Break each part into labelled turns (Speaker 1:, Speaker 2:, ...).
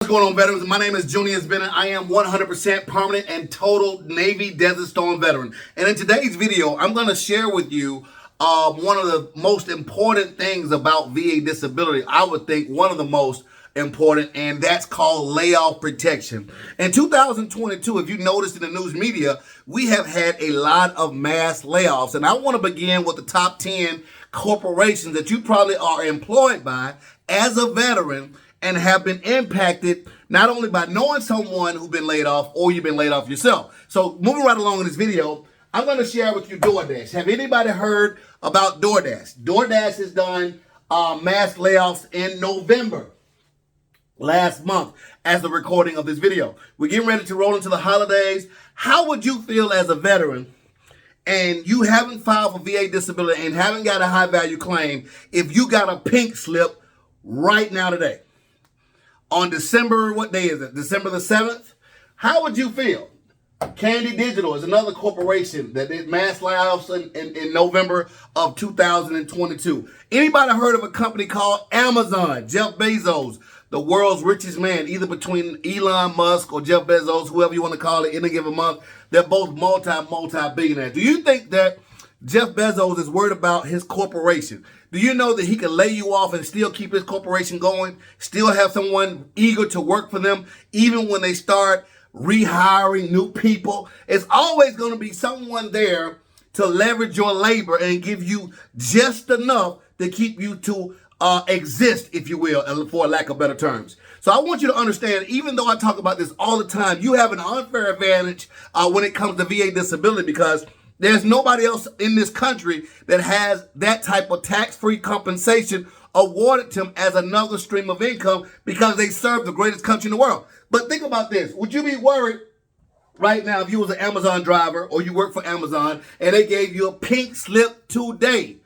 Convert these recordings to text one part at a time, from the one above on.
Speaker 1: What's going on, veterans? My name is Junius Bennett. I am 100% permanent and total Navy Desert Storm veteran. And in today's video, I'm going to share with you one of the most important things about VA disability. I would think one of the most important, and that's called layoff protection. In 2022, if you noticed in the news media, we have had a lot of mass layoffs. And I want to begin with the top 10 corporations that you probably are employed by as a veteran and have been impacted not only by knowing someone who's been laid off or you've been laid off yourself. So moving right along in this video, I'm going to share with you DoorDash. Have anybody heard about DoorDash? DoorDash has done mass layoffs in November, last month, as the recording of this video. We're getting ready to roll into the holidays. How would you feel as a veteran and you haven't filed for VA disability and haven't got a high value claim if you got a pink slip right now today? On December, what day is it? December the 7th? How would you feel? Candy Digital is another corporation that did mass layoffs in November of 2022. Anybody heard of a company called Amazon? Jeff Bezos, the world's richest man, either between Elon Musk or Jeff Bezos, whoever you want to call it, in a given month. They're both multi-billionaires. Do you think that Jeff Bezos is worried about his corporation? Do you know that he can lay you off and still keep his corporation going, still have someone eager to work for them, even when they start rehiring new people? It's always going to be someone there to leverage your labor and give you just enough to keep you to exist, if you will, for lack of better terms. So I want you to understand, even though I talk about this all the time, you have an unfair advantage when it comes to VA disability, because there's nobody else in this country that has that type of tax-free compensation awarded to them as another stream of income because they serve the greatest country in the world. But think about this. Would you be worried right now if you was an Amazon driver or you work for Amazon and they gave you a pink slip today,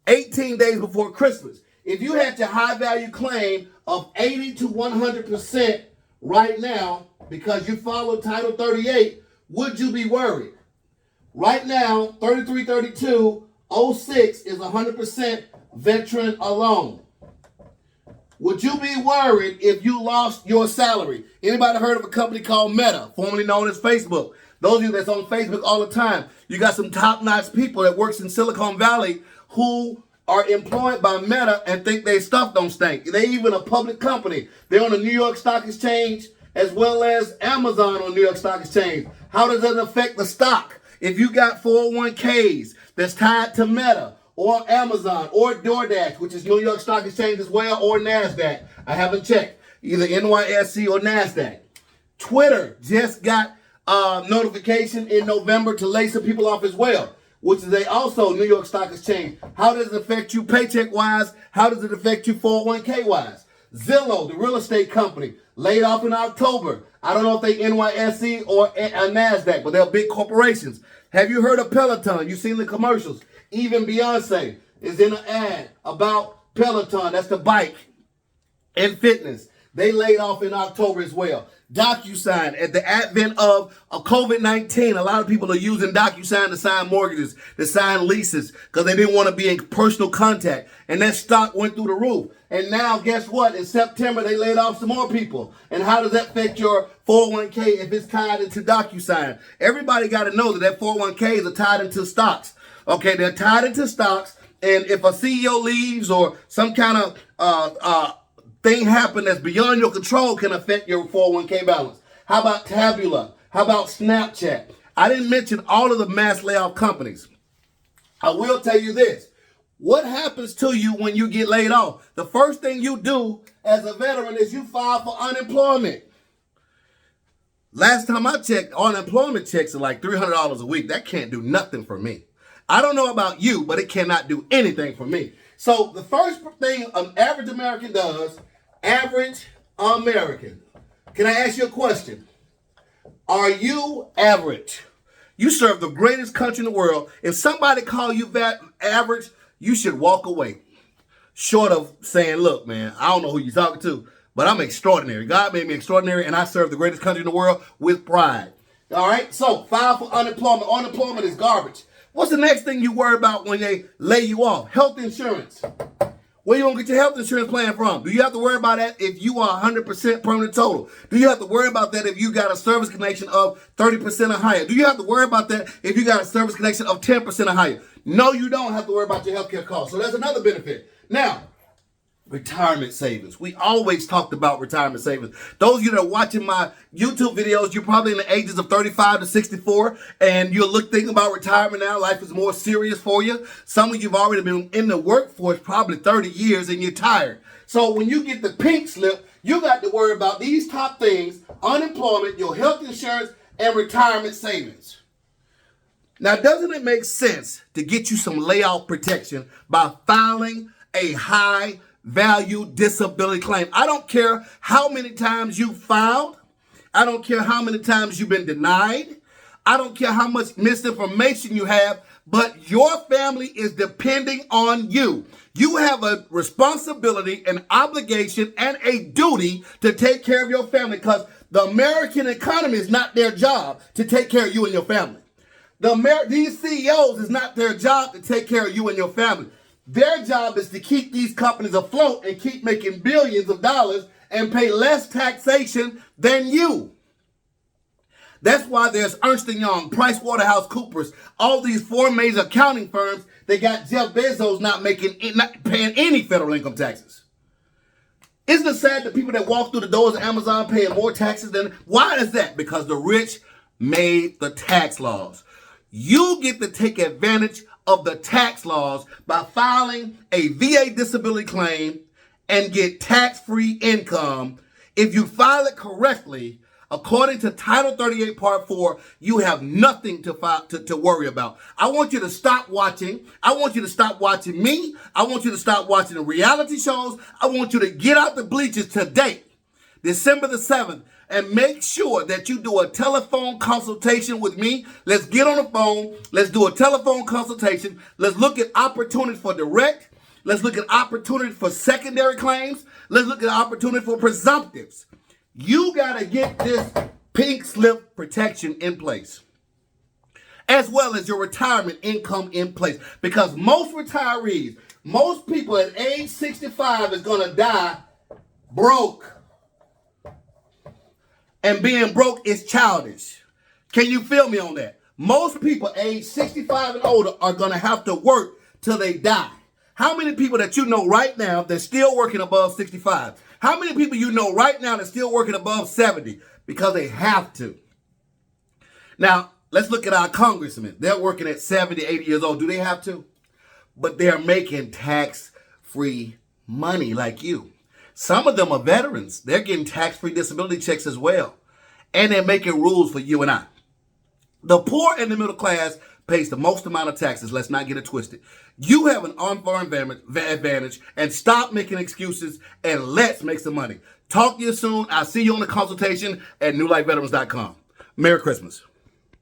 Speaker 1: 18 days before Christmas? If you had your high-value claim of 80 to 100% right now because you followed Title 38, would you be worried? Right now, 333206 is 100% veteran alone. Would you be worried if you lost your salary? Anybody heard of a company called Meta, formerly known as Facebook? Those of you that's on Facebook all the time, you got some top-notch people that works in Silicon Valley who are employed by Meta and think their stuff don't stink. They even a public company. They're on the New York Stock Exchange as well as Amazon on New York Stock Exchange. How does that affect the stock? If you got 401ks that's tied to Meta or Amazon or DoorDash, which is New York Stock Exchange as well, or NASDAQ, I haven't checked, either NYSE or NASDAQ. Twitter just got notification in November to lay some people off as well, which is also New York Stock Exchange. How does it affect you paycheck-wise? How does it affect you 401k-wise? Zillow, the real estate company, laid off in October. I don't know if they NYSE or NASDAQ, but they're big corporations. Have you heard of Peloton? You've seen the commercials. Even Beyonce is in an ad about Peloton. That's the bike and fitness. They laid off in October as well. DocuSign, at the advent of COVID-19, a lot of people are using DocuSign to sign mortgages, to sign leases, because they didn't want to be in personal contact. And that stock went through the roof. And now, guess what? In September, they laid off some more people. And how does that affect your 401k if it's tied into DocuSign? Everybody got to know that 401ks are tied into stocks. Okay, they're tied into stocks. And if a CEO leaves or some kind of thing happen that's beyond your control, can affect your 401k balance. How about Tabula? How about Snapchat? I didn't mention all of the mass layoff companies. I will tell you this. What happens to you when you get laid off? The first thing you do as a veteran is you file for unemployment. Last time I checked, unemployment checks are like $300 a week. That can't do nothing for me. I don't know about you, but it cannot do anything for me. So the first thing an average American does, average American. Can I ask you a question? Are you average? You serve the greatest country in the world. If somebody call you average, you should walk away. Short of saying, look, man, I don't know who you're talking to, but I'm extraordinary. God made me extraordinary, and I serve the greatest country in the world with pride. All right? So file for unemployment. Unemployment is garbage. What's the next thing you worry about when they lay you off? Health insurance. Where you going to get your health insurance plan from? Do you have to worry about that if you are 100% permanent total? Do you have to worry about that if you got a service connection of 30% or higher? Do you have to worry about that if you got a service connection of 10% or higher? No, you don't have to worry about your healthcare costs. So that's another benefit. Now, retirement savings. We always talked about retirement savings. Those of you that are watching my YouTube videos, you're probably in the ages of 35 to 64, and you're thinking about retirement now. Life is more serious for you. Some of you have already been in the workforce probably 30 years, and you're tired. So when you get the pink slip, you got to worry about these top things: unemployment, your health insurance, and retirement savings. Now, doesn't it make sense to get you some layoff protection by filing a high value disability claim? I don't care how many times you filed. I don't care how many times you've been denied. I don't care how much misinformation you have, but your family is depending on you. You have a responsibility, an obligation, and a duty to take care of your family, because the American economy is not their job to take care of you and your family. These CEOs is not their job to take care of you and your family. Their job is to keep these companies afloat and keep making billions of dollars and pay less taxation than you. That's why there's Ernst & Young, PricewaterhouseCoopers, all these four major accounting firms. They got Jeff Bezos not paying any federal income taxes. Isn't it sad that people that walk through the doors of Amazon paying more taxes than? Why is that? Because the rich made the tax laws. You get to take advantage of the tax laws by filing a VA disability claim and get tax-free income. If you file it correctly, according to Title 38 Part 4, you have nothing to worry about. I want you to stop watching. I want you to stop watching me. I want you to stop watching the reality shows. I want you to get out the bleachers today, December the 7th, and make sure that you do a telephone consultation with me. Let's get on the phone. Let's do a telephone consultation. Let's look at opportunities for direct. Let's look at opportunities for secondary claims. Let's look at opportunities for presumptives. You got to get this pink slip protection in place, as well as your retirement income in place. Because most retirees, most people at age 65 is going to die broke. And being broke is childish. Can you feel me on that? Most people age 65 and older are going to have to work till they die. How many people that you know right now that's still working above 65? How many people you know right now that's still working above 70? Because they have to. Now, let's look at our congressmen. They're working at 70, 80 years old. Do they have to? But they're making tax-free money like you. Some of them are veterans. They're getting tax-free disability checks as well. And they're making rules for you and I. The poor and the middle class pays the most amount of taxes. Let's not get it twisted. You have an unfair advantage, and stop making excuses, and let's make some money. Talk to you soon. I'll see you on the consultation at newlifeveterans.com. Merry Christmas.